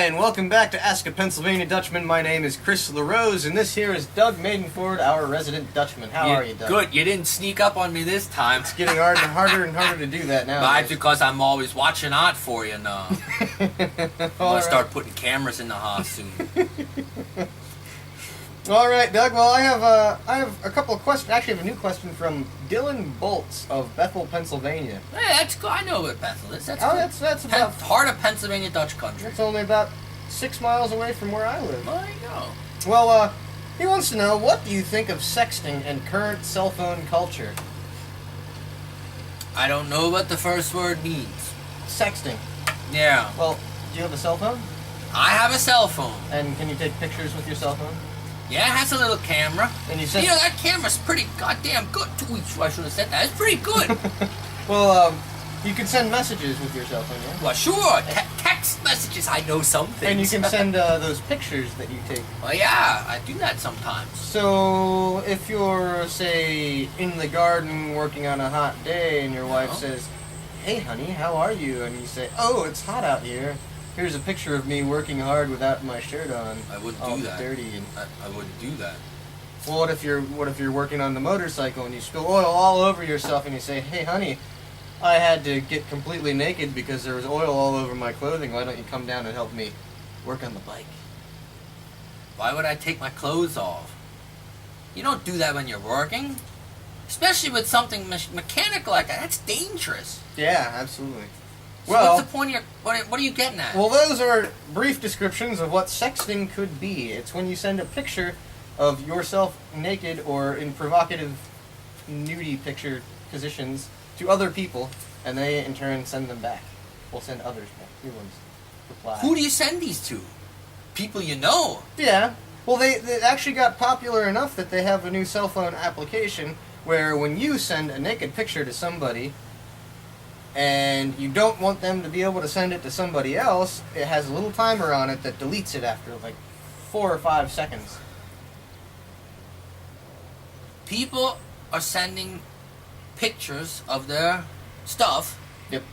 And welcome back to Ask a Pennsylvania Dutchman. My name is Chris LaRose, and this here is Doug Maidenford, our resident Dutchman. How are you, Doug? Good. You didn't sneak up on me this time. It's getting harder and harder to do that now. That's because I'm always watching out for you now. I'm gonna start putting cameras in the house soon. All right, Doug. Well, I have a couple of questions. Actually, I have a new question from Dylan Boltz of Bethel, Pennsylvania. Hey, that's good. I know what Bethel is. That's good. That's about heart of Pennsylvania Dutch country. It's only about 6 miles away from where I live. There you go. Well, he wants to know, what do you think of sexting and current cell phone culture? I don't know what the first word means. Sexting. Yeah. Well, do you have a cell phone? I have a cell phone. And can you take pictures with your cell phone? Yeah, it has a little camera. And you said, that camera's pretty goddamn good. I should have said that. It's pretty good. Well, you can send messages with your cell phone, yeah? Well, sure. Text messages. I know some things. And you can send those pictures that you take. Well, yeah, I do that sometimes. So, if you're, say, in the garden working on a hot day and your wife says, "Hey, honey, how are you?" And you say, "Oh, it's hot out here. Here's a picture of me working hard without my shirt on. I wouldn't all do that. Dirty." And I wouldn't do that. well, what if you're working on the motorcycle and you spill oil all over yourself and you say, "Hey, honey, I had to get completely naked because there was oil all over my clothing. Why don't you come down and help me work on the bike?" Why would I take my clothes off? You don't do that when you're working, especially with something mechanical like that. That's dangerous. Yeah, absolutely. So Well, what's the point of your, what are you getting at? well, those are brief descriptions of what sexting could be. It's when you send a picture of yourself naked or in provocative nudie picture positions to other people, and they in turn send them back. We'll send others back. New ones reply. Who do you send these to? People you know. Yeah. Well, they actually got popular enough that they have a new cell phone application where when you send a naked picture to somebody and you don't want them to be able to send it to somebody else, it has a little timer on it that deletes it after like 4 or 5 seconds. People are sending pictures of their stuff Yep.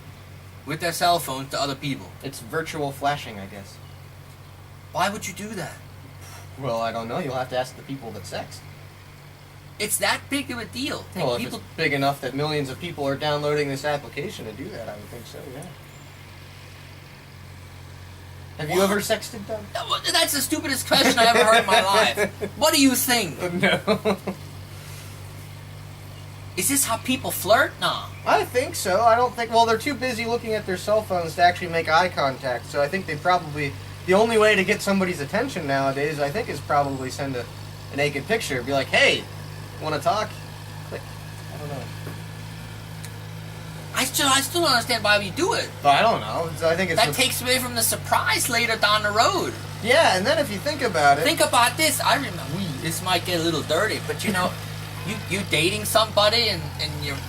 with their cell phone to other people. It's virtual flashing, I guess. Why would you do that? Well, I don't know. You'll have to ask the people that sext. It's that big of a deal. Well, if People, it's big enough that millions of people are downloading this application to do that, I would think so, yeah. Have you ever sexted, Doug? that's the stupidest question I ever heard in my life. What do you think? No. Is this how people flirt? No. I think so. I don't think... Well, they're too busy looking at their cell phones to actually make eye contact, so I think they probably... The only way to get somebody's attention nowadays, I think, is probably send a naked picture. Be like, "Hey, want to talk?" Click. I don't know. I still don't understand why we do it. But I don't know. I think it's... That takes away from the surprise later down the road. Yeah, and then if you think about it... Think about this. I remember, this might get a little dirty, but you dating somebody and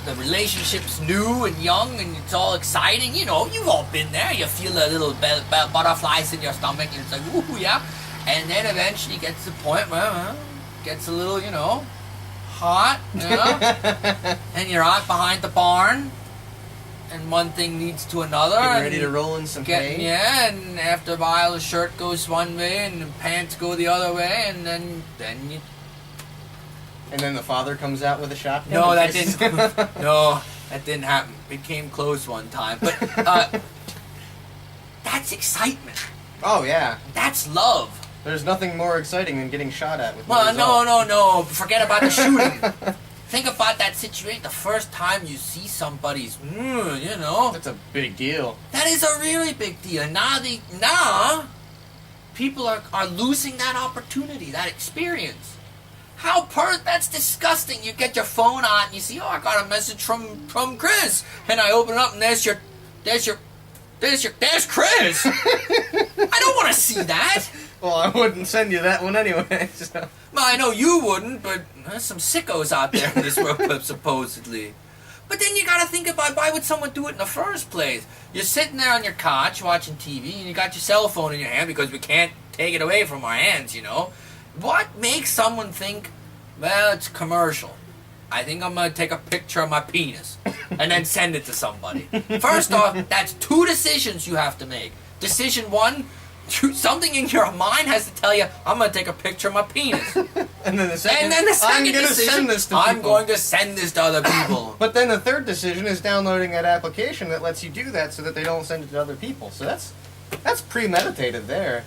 the relationship's new and young and it's all exciting. You've all been there. You feel the little butterflies in your stomach and it's like, ooh, yeah. And then eventually gets to the point where it gets a little, hot, and you're out behind the barn and one thing leads to another. Getting ready to roll in some hay. Yeah, and after a while the shirt goes one way and the pants go the other way and then you... And then the father comes out with a shotgun. No, that didn't happen. It came close one time. But that's excitement. Oh, yeah. That's love. There's nothing more exciting than getting shot at with Well, result. no. Forget about the shooting. Think about that situation. The first time you see somebody's, That's a big deal. that is a really big deal. Now people are losing that opportunity, that experience. That's disgusting. You get your phone out and you see, I got a message from Chris, and I open it up and there's Chris. I don't want to see that. Well, I wouldn't send you that one anyway. So. Well, I know you wouldn't, but there's some sickos out there in this world, supposedly. But then you gotta think about, why would someone do it in the first place? You're sitting there on your couch watching TV and you got your cell phone in your hand because we can't take it away from our hands, What makes someone think, well, it's commercial. I think I'm going to take a picture of my penis and then send it to somebody. First off, that's 2 decisions you have to make. Decision 1, Something in your mind has to tell you, I'm going to take a picture of my penis. And then the second, I'm going to decision, send this to I'm people. going to send this to other people. But then the third decision is downloading that application that lets you do that so that they don't send it to other people. So that's premeditated there.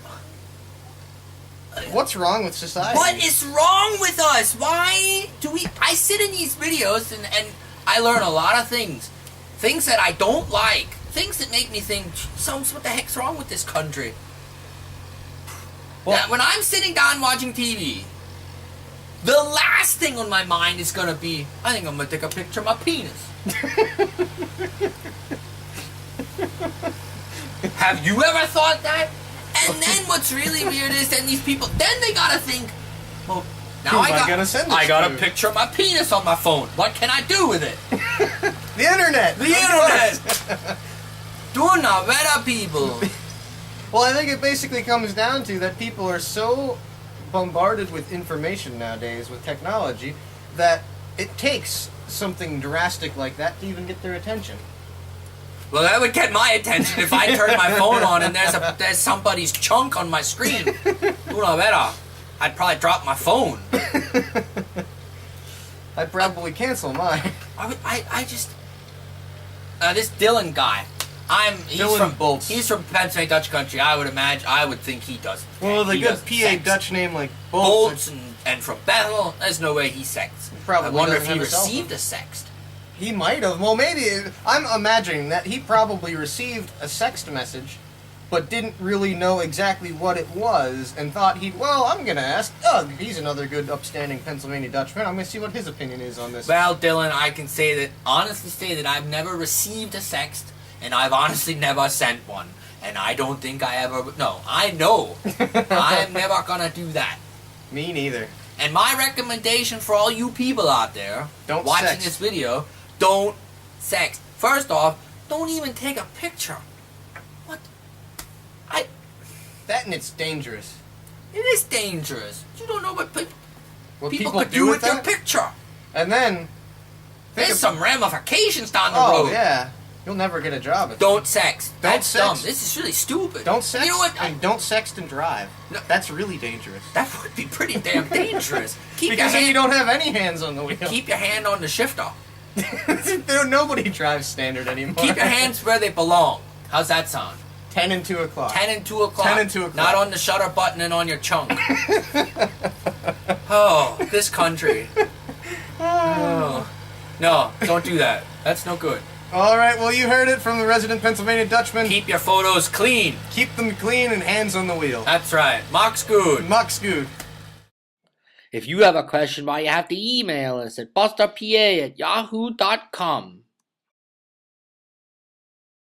What's wrong with society? What is wrong with us? Why do we... I sit in these videos and I learn a lot of things. Things that I don't like. Things that make me think, what the heck's wrong with this country? Well, when I'm sitting down watching TV, the last thing on my mind is going to be, I think I'm going to take a picture of my penis. Have you ever thought that? And then what's really weird is then these people, then they got to think, well, now I got a picture of my penis on my phone. What can I do with it? The internet! The internet! Do not better, people. Well, I think it basically comes down to that people are so bombarded with information nowadays, with technology, that it takes something drastic like that to even get their attention. Well, that would get my attention if I turn my phone on and there's somebody's chunk on my screen. Do not better. I'd probably drop my phone. I'd probably cancel mine. I just... this Dylan guy. Dylan Boltz. He's from Pennsylvania Dutch country. I would think he doesn't. Well, the good PA Dutch name like Boltz and from Bethel, there's no way he sexts. Probably I wonder if he doesn't have a cell received phone. a sext. He might have. Well, maybe. I'm imagining that he probably received a sext message, but didn't really know exactly what it was, and thought I'm going to ask Doug. He's another good, upstanding Pennsylvania Dutchman. I'm going to see what his opinion is on this. Well, Dylan, I can honestly say that I've never received a sext, and I've honestly never sent one. And I don't think I ever... No, I know. I'm never going to do that. Me neither. And my recommendation for all you people out there Don't watching sext. this video, don't sext. First off, don't even take a picture. What? That and it's dangerous. It is dangerous. You don't know what What people could do with your picture. And then... There's some ramifications down the Oh, road. yeah. You'll never get a job. Don't sext. That's sext. dumb. This is really stupid. Don't sext. You know what? And don't sext and drive. No. That's really dangerous. That would be pretty damn dangerous. Because then you don't have any hands on the wheel. Keep your hand on the shifter. Nobody drives standard anymore. Keep your hands where they belong. How's that sound? 10 and 2 o'clock. 10 and 2 o'clock. 10 and 2 o'clock. Not on the shutter button and on your chunk. Oh, this country. Oh. No, don't do that. That's no good. All right, well, you heard it from the resident Pennsylvania Dutchman. Keep your photos clean. Keep them clean and hands on the wheel. That's right. Mock's good. Mock's good. If you have a question, why you have to email us at busterpa@yahoo.com.